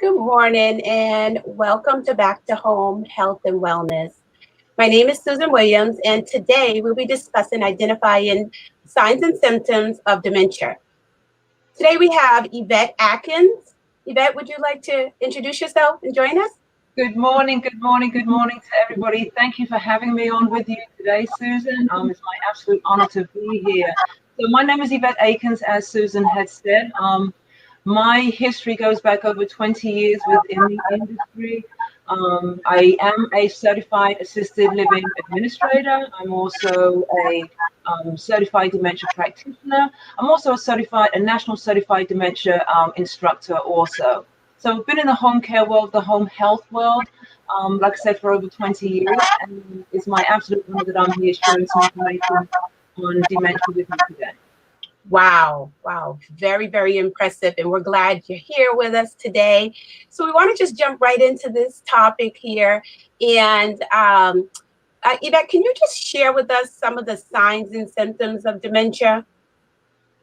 Good morning and welcome to Back to Home Health and Wellness. My name is Susan Williams, and today we'll be discussing identifying signs and symptoms of dementia. Today we have Yvette Aitkens. Yvette, would you like to introduce yourself and join us? Good morning, good morning, good morning to everybody. Thank you for having me on with you today, Susan. It's my absolute honor to be here. So my name is Yvette Aitkens, as Susan had said. My history goes back over 20 years within the industry. I am a certified assisted living administrator. I'm also a certified dementia practitioner. I'm also a national certified dementia instructor also. So I've been in the home care world, the home health world, like I said, for over 20 years. And it's my absolute honor that I'm here sharing some information on dementia with you today. Wow. Very impressive. And we're glad you're here with us today. So we want to just jump right into this topic here. And Yvette, can you just share with us some of the signs and symptoms of dementia?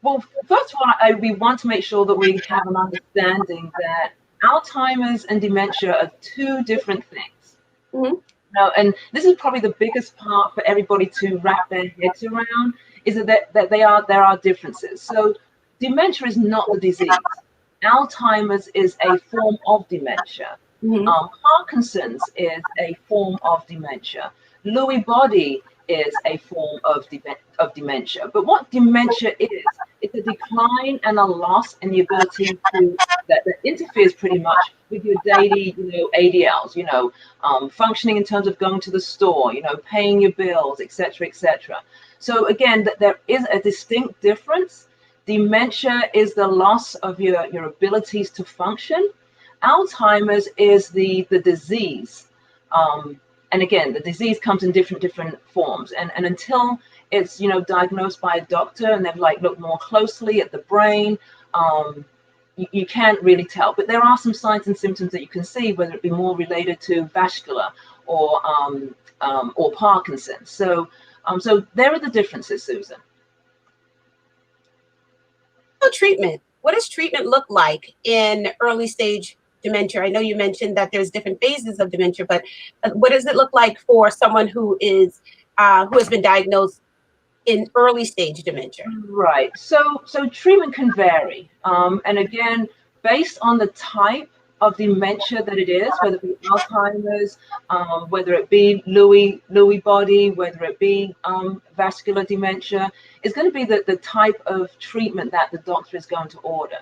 Well, first of all, we want to make sure that we have an understanding that Alzheimer's and dementia are two different things. Mm-hmm. Now, and this is probably the biggest part for everybody to wrap their heads around, is that there are differences. So dementia is not the disease. Alzheimer's is a form of dementia. Mm-hmm. Parkinson's is a form of dementia. Lewy body is a form of dementia. But what dementia is, it's a decline and a loss in the ability to that interferes pretty much with your daily, ADLs, functioning in terms of going to the store, paying your bills, etc., etc. So again, that there is a distinct difference. Dementia is the loss of your abilities to function. Alzheimer's is the disease. And again, the disease comes in different forms. And until it's, diagnosed by a doctor and they've looked more closely at the brain, you can't really tell. But there are some signs and symptoms that you can see, whether it be more related to vascular or Parkinson's. So there are the differences, Susan. Treatment. What does treatment look like in early stage dementia? I know you mentioned that there's different phases of dementia, but what does it look like for someone who has been diagnosed in early stage dementia? Right. So treatment can vary, and again, based on the type of dementia that it is, whether it be Alzheimer's, whether it be Lewy body, whether it be vascular dementia, is going to be the type of treatment that the doctor is going to order.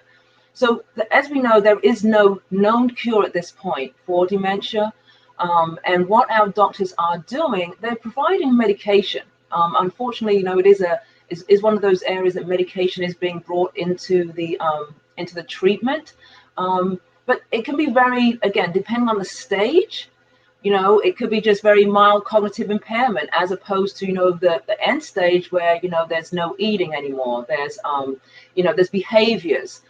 So as we know, there is no known cure at this point for dementia. And what our doctors are doing, they're providing medication. Unfortunately, it is one of those areas that medication is being brought into the treatment. But it can be very, again, depending on the stage, it could be just very mild cognitive impairment as opposed to, the end stage where, there's no eating anymore. There's, there's behaviors.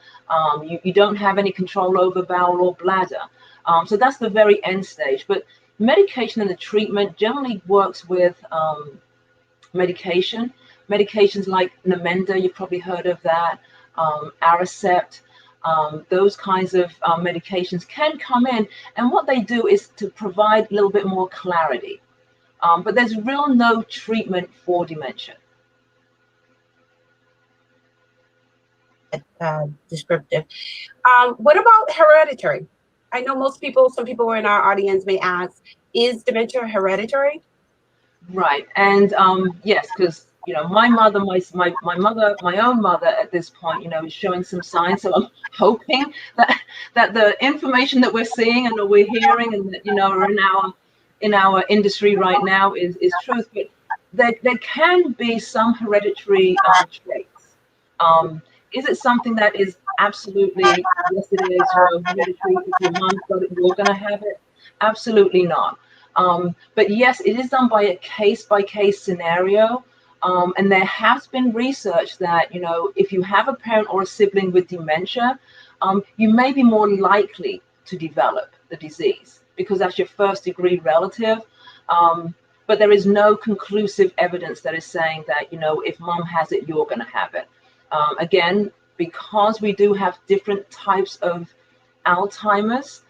You don't have any control over bowel or bladder. So that's the very end stage. But medication and the treatment generally works with medications like Namenda, you've probably heard of that, Aricept. Those kinds of medications can come in, and what they do is to provide a little bit more clarity. But there's no treatment for dementia. Descriptive. What about hereditary? I know some people in our audience may ask, is dementia hereditary? Right, and yes, because my mother, my own mother at this point, is showing some signs. So I'm hoping that the information that we're seeing and that we're hearing and that are in our industry right now is truth. But there can be some hereditary traits. Is it something that is absolutely, yes, it is, hereditary? If your mom's got it, you're going to have it? Absolutely not. But yes, it is done by a case-by-case scenario. And there has been research that, if you have a parent or a sibling with dementia, you may be more likely to develop the disease because that's your first-degree relative. But there is no conclusive evidence that is saying that, if mom has it, you're going to have it. Again, because we do have different types of Alzheimer's,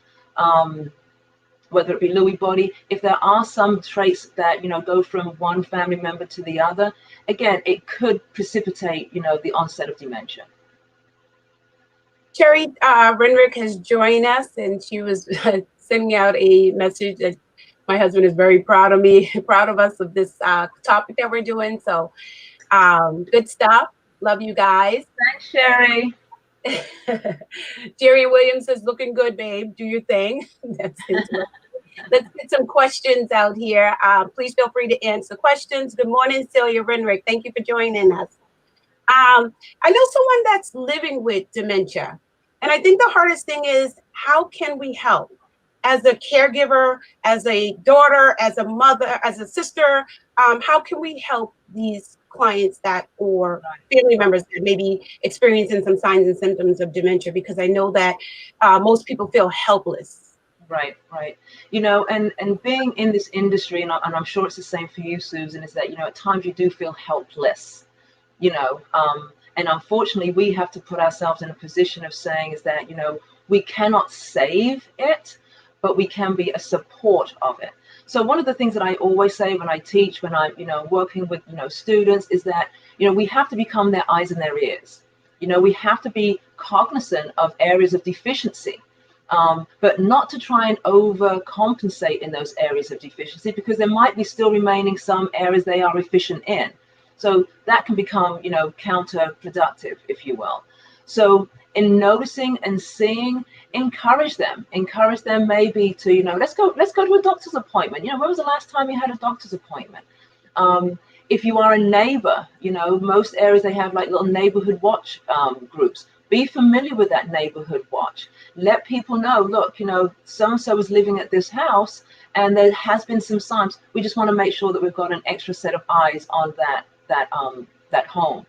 whether it be Lewy body, if there are some traits that, go from one family member to the other, again, it could precipitate, the onset of dementia. Sherry Renrick has joined us, and she was sending out a message that my husband is very proud of me, proud of us of this topic that we're doing. So good stuff. Love you guys. Thanks, Sherry. Jerry Williams says, looking good, babe. Do your thing. That's interesting. Let's get some questions out here. Please feel free to answer questions. Good morning, Celia Renrick. Thank you for joining us. I know someone that's living with dementia, and I think the hardest thing is, how can we help? As a caregiver, as a daughter, as a mother, as a sister, how can we help these clients that, or family members that may be experiencing some signs and symptoms of dementia? Because I know that most people feel helpless. Right. And being in this industry, and I'm sure it's the same for you, Susan, is that, at times you do feel helpless, and unfortunately we have to put ourselves in a position of saying is that, we cannot save it, but we can be a support of it. So one of the things that I always say when I teach, when I'm, working with, students, is that, we have to become their eyes and their ears. We have to be cognizant of areas of deficiency. But not to try and overcompensate in those areas of deficiency, because there might be still remaining some areas they are efficient in. So that can become, counterproductive, if you will. So in noticing and seeing, encourage them maybe to, let's go to a doctor's appointment. When was the last time you had a doctor's appointment? If you are a neighbor, most areas they have like little neighborhood watch groups. Be familiar with that neighborhood watch. Let people know, look, so-and-so is living at this house and there has been some signs. We just want to make sure that we've got an extra set of eyes on that home.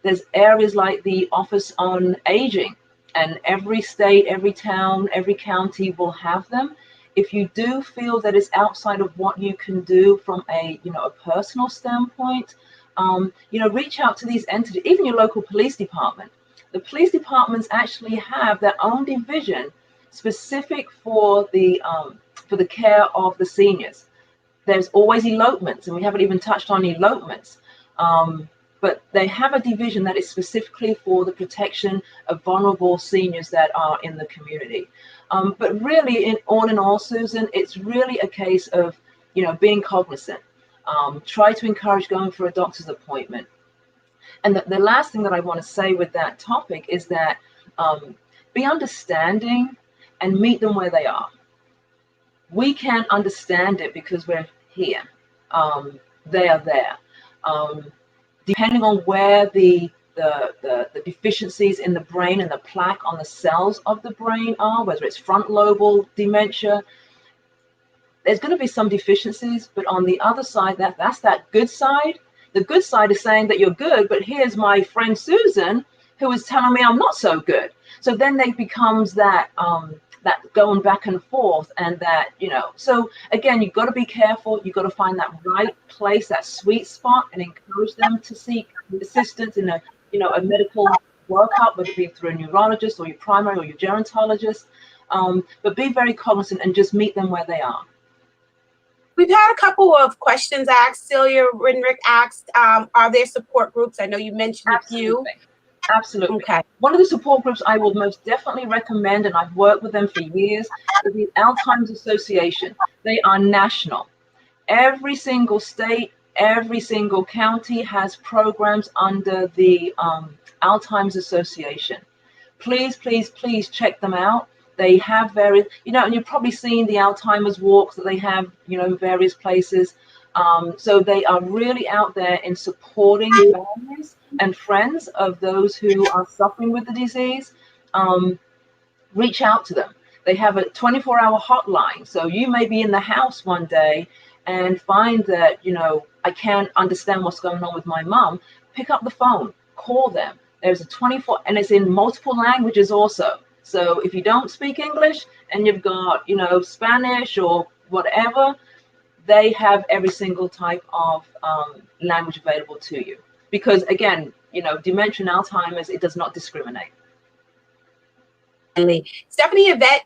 There's areas like the Office on Aging, and every state, every town, every county will have them. If you do feel that it's outside of what you can do from a personal standpoint, reach out to these entities, even your local police department. The police departments actually have their own division specific for the care of the seniors. There's always elopements, and we haven't even touched on elopements. But they have a division that is specifically for the protection of vulnerable seniors that are in the community. But really, in all, Susan, it's really a case of, being cognizant. Try to encourage going for a doctor's appointment. And the last thing that I want to say with that topic is that be understanding and meet them where they are. We can't understand it because we're here. They are there. Depending on where the deficiencies in the brain and the plaque on the cells of the brain are, whether it's front lobal dementia, there's going to be some deficiencies, but on the other side, that's that good side. The good side is saying that you're good, but here's my friend Susan who is telling me I'm not so good. So then there becomes that going back and forth, and that, so again, you've got to be careful. You've got to find that right place, that sweet spot, and encourage them to seek assistance in a medical workup, whether it be through a neurologist or your primary or your gerontologist. But be very cognizant and just meet them where they are. We've had a couple of questions asked. Celia Renrick asked, are there support groups? I know you mentioned a few. Absolutely. Okay. One of the support groups I will most definitely recommend, and I've worked with them for years, is the Alzheimer's Association. They are national. Every single state, every single county has programs under the Alzheimer's Association. Please, please, please check them out. They have various, and you've probably seen the Alzheimer's walks that they have, in various places. So they are really out there in supporting families and friends of those who are suffering with the disease. Reach out to them. They have a 24-hour hotline. So you may be in the house one day and find that, I can't understand what's going on with my mom. Pick up the phone, call them. There's a 24, and it's in multiple languages also. So if you don't speak English and you've got, Spanish or whatever, they have every single type of language available to you. Because again, dementia and Alzheimer's, it does not discriminate. Stephanie Yvette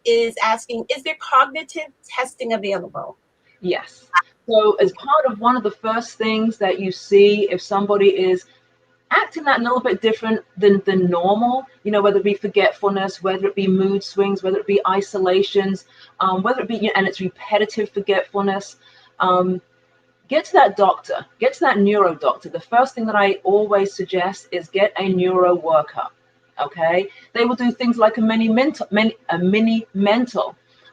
is asking, is there cognitive testing available? Yes. So as part of one of the first things that you see if somebody is acting that little bit different than normal, whether it be forgetfulness, whether it be mood swings, whether it be isolations, whether it be, and it's repetitive forgetfulness, get to that doctor, get to that neuro doctor. The first thing that I always suggest is get a neuro workup. Okay, they will do things like a mini mental.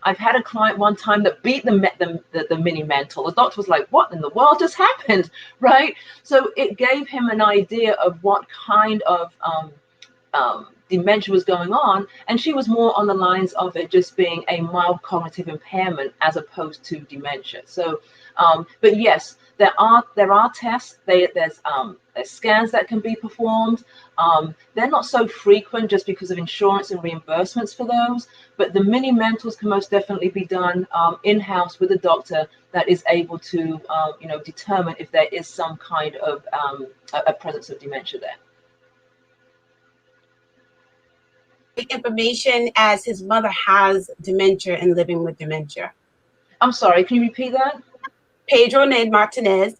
I've had a client one time that beat the mini mental. The doctor was like, "What in the world just happened?" Right? So it gave him an idea of what kind of dementia was going on, and she was more on the lines of it just being a mild cognitive impairment as opposed to dementia. So, but yes, there are tests. There's scans that can be performed. They're not so frequent just because of insurance and reimbursements for those, but the mini mentals can most definitely be done in-house with a doctor that is able to determine if there is some kind of a presence of dementia there. Information as his mother has dementia and living with dementia. I'm sorry, can you repeat that? Pedro Martinez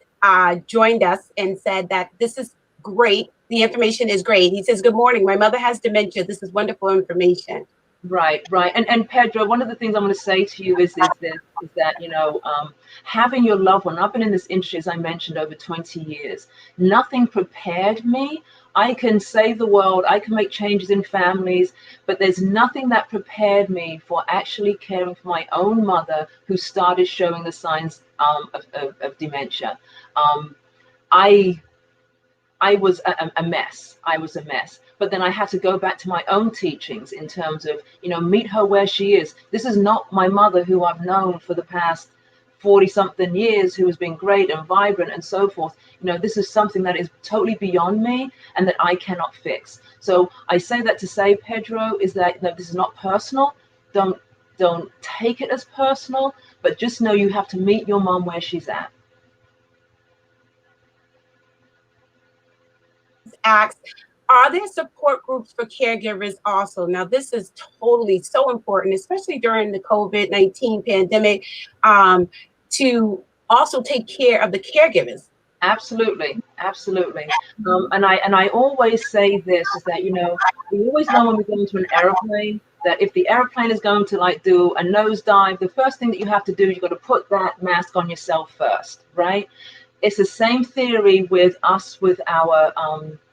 joined us and said that this is great. The information is great. He says, "Good morning. My mother has dementia. This is wonderful information." Right. And Pedro, one of the things I'm going to say to you is that having your loved one. I've been in this industry, as I mentioned, over 20 years. Nothing prepared me. I can save the world. I can make changes in families, but there's nothing that prepared me for actually caring for my own mother, who started showing the signs of dementia. I was a mess. I was a mess. But then I had to go back to my own teachings in terms of, meet her where she is. This is not my mother, who I've known for the past 40 something years, who has been great and vibrant and so forth. This is something that is totally beyond me and that I cannot fix. So I say that to say, Pedro, is that this is not personal. Don't take it as personal, but just know you have to meet your mom where she's at. Asked, are there support groups for caregivers also? Now, this is totally so important, especially during the COVID-19 pandemic, to also take care of the caregivers. Absolutely. And I always say this is that, we always know when we go into an airplane that if the airplane is going to do a nosedive, the first thing that you have to do is you've got to put that mask on yourself first, right? It's the same theory with us, with our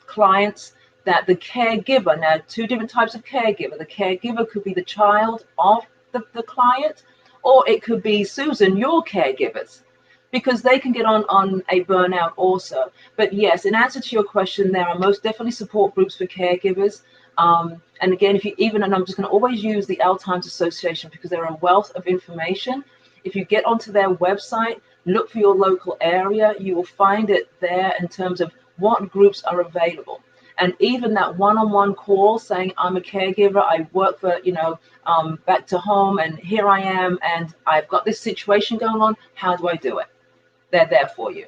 clients, that the caregiver, now two different types of caregiver. The caregiver could be the child of the client, or it could be Susan, your caregivers, because they can get on a burnout also. But yes, in answer to your question, there are most definitely support groups for caregivers. And again, and I'm just going to always use the Alzheimer's Association because they're a wealth of information. If you get onto their website, look for your local area, you will find it there in terms of what groups are available. And even that one-on-one call saying, I'm a caregiver, I work for, back to home, and here I am, and I've got this situation going on, how do I do it? They're there for you.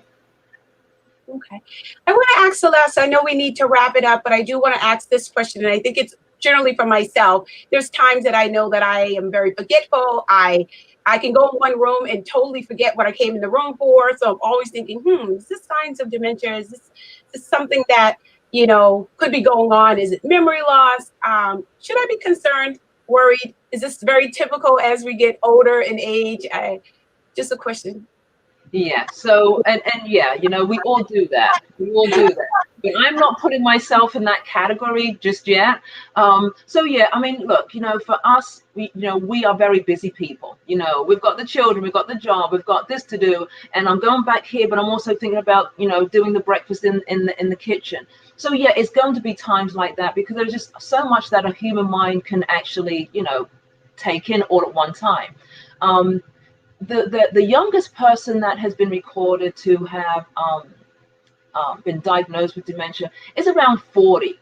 Okay. I want to ask Celeste, I know we need to wrap it up, but I do want to ask this question, and I think it's generally for myself. There's times that I know that I am very forgetful. I can go in one room and totally forget what I came in the room for. So I'm always thinking, is this signs of dementia? Is this something that, could be going on? Is it memory loss? Should I be concerned, worried? Is this very typical as we get older in age? Just a question. Yeah. So, and yeah, we all do that. But I'm not putting myself in that category just yet. So yeah, I mean, look, for us, we are very busy people. We've got the children, we've got the job, we've got this to do, and I'm going back here, but I'm also thinking about, doing the breakfast in the kitchen. So yeah, it's going to be times like that because there's just so much that a human mind can actually, take in all at one time. The youngest person that has been recorded to have been diagnosed with dementia is around 40.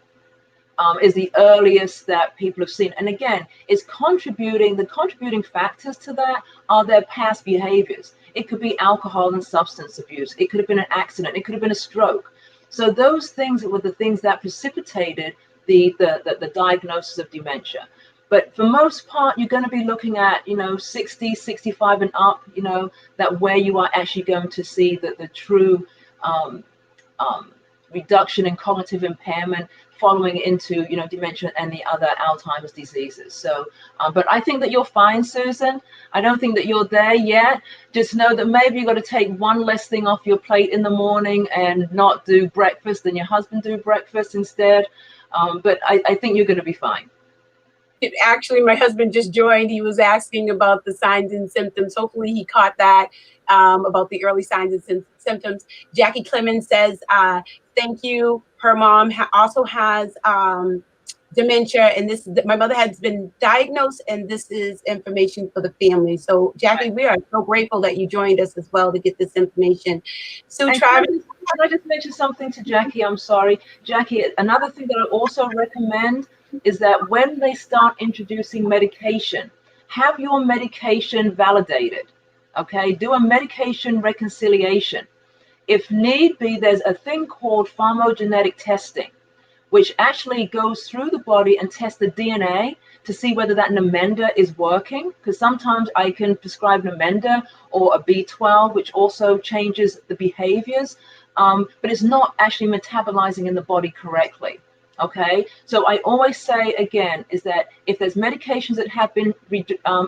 Is the earliest that people have seen. And again, the contributing factors to that are their past behaviors. It could be alcohol and substance abuse. It could have been an accident. It could have been a stroke. So those things were the things that precipitated the diagnosis of dementia. But for most part, you're going to be looking at, 60, 65 and up, that where you are actually going to see the true um, um, reduction in cognitive impairment following into, dementia and the other Alzheimer's diseases. So, but I think that you're fine, Susan. I don't think that you're there yet. Just know that maybe you've got to take one less thing off your plate in the morning and not do breakfast and your husband do breakfast instead. But I think you're going to be fine. Actually, my husband just joined. He was asking about the signs and symptoms. Hopefully he caught that, about the early signs and symptoms. Jackie Clemens says, thank you. Her mom also has dementia, and my mother has been diagnosed, and this is information for the family. So Jackie, we are so grateful that you joined us as well to get this information. So Travis, can I just mention something to Jackie? I'm sorry, Jackie. Another thing that I also recommend is that when they start introducing medication, have your medication validated. Okay, do a medication reconciliation. If need be, there's a thing called pharmacogenetic testing, which actually goes through the body and tests the DNA to see whether that Namenda is working. Because sometimes I can prescribe Namenda or a B12, which also changes the behaviors, but it's not actually metabolizing in the body correctly. Okay, so I always say again is that if there's medications that have been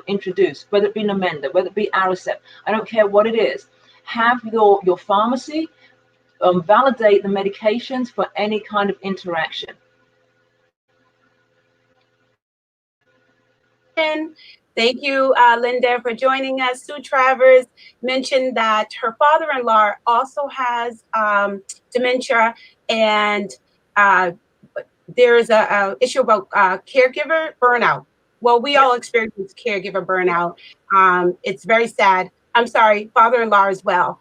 introduced, whether it be Namenda, whether it be Aricept, I don't care what it is, have your pharmacy validate the medications for any kind of interaction. Thank you, Linda, for joining us. Sue Travers mentioned that her father-in-law also has dementia, and there's a issue about caregiver burnout. Well, we all experience caregiver burnout. It's very sad. I'm sorry, father-in-law as well.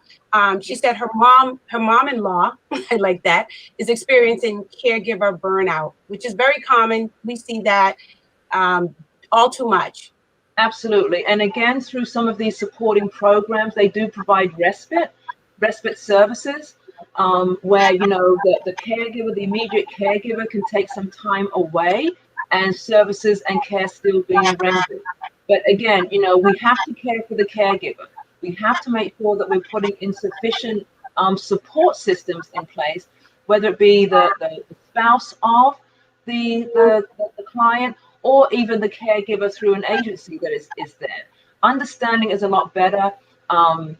She said her mom-in-law, I like that, is experiencing caregiver burnout, which is very common. We see that all too much. Absolutely. And again, through some of these supporting programs, they do provide respite services, where, the caregiver, the immediate caregiver can take some time away and services and care still being rendered. But again, we have to care for the caregiver. We have to make sure that we're putting in sufficient support systems in place, whether it be the spouse of the client, or even the caregiver through an agency that is there. Understanding is a lot better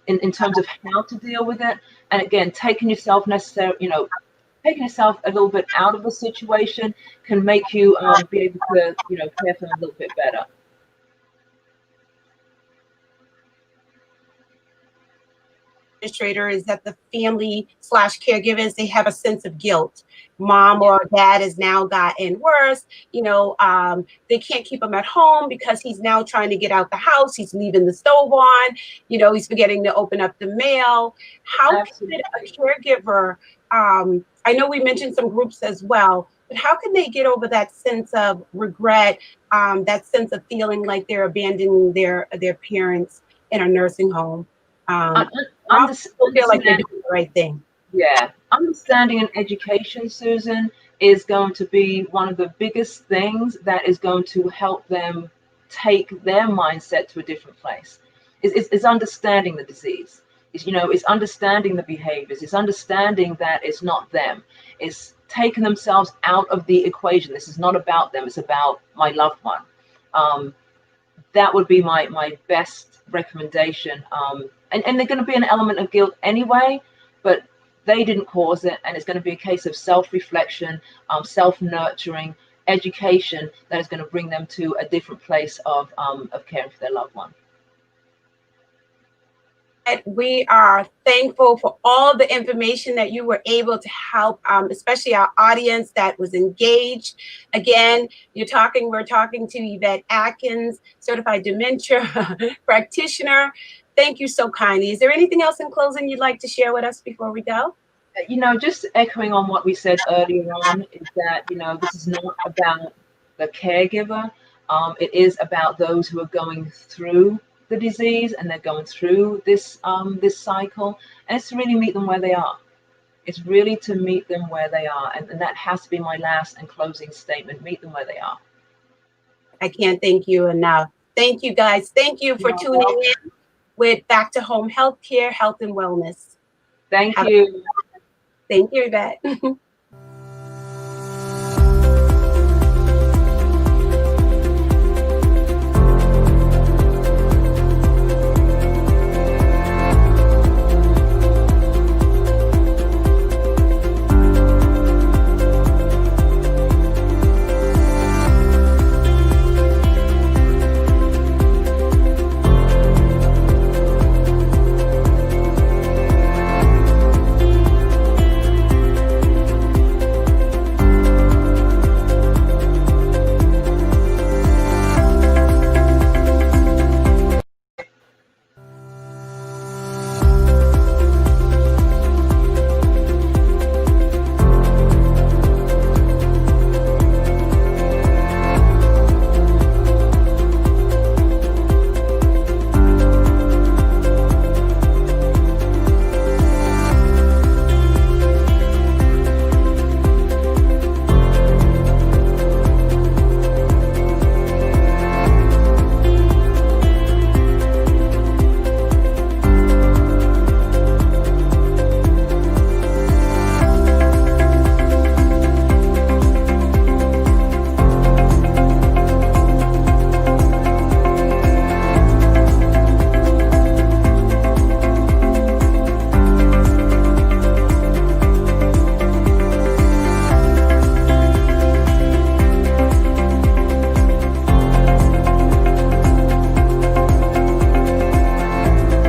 in terms of how to deal with it. And again, taking yourself taking yourself a little bit out of the situation can make you be able to, care for them a little bit better. Administrator is that the family/caregivers, they have a sense of guilt. Mom or dad has now gotten worse. They can't keep him at home because he's now trying to get out the house. He's leaving the stove on. He's forgetting to open up the mail. How can a caregiver, I know we mentioned some groups as well, but how can they get over that sense of regret, that sense of feeling like they're abandoning their parents in a nursing home? Feel like they're doing the right thing. Yeah, understanding and education, Susan, is going to be one of the biggest things that is going to help them take their mindset to a different place. Is understanding the disease. Is understanding the behaviors. Is understanding that it's not them. It's taking themselves out of the equation. This is not about them. It's about my loved one. That would be my best recommendation. And there's going to be an element of guilt anyway, but they didn't cause it, and it's going to be a case of self-reflection, self-nurturing, education that is going to bring them to a different place of caring for their loved one. We are thankful for all the information that you were able to help, especially our audience that was engaged. Again, we're talking to Yvette Aitkens, certified dementia practitioner. Thank you so kindly. Is there anything else in closing you'd like to share with us before we go? Just echoing on what we said earlier on, is that, this is not about the caregiver. It is about those who are going through the disease and they're going through this cycle, and it's to really meet them where they are. It's really to meet them where they are. And that has to be my last and closing statement. Meet them where they are. I can't thank you enough. Thank you, guys. Thank you for tuning in with Back to Home Healthcare, Health and Wellness. Thank you. Thank you, Yvette.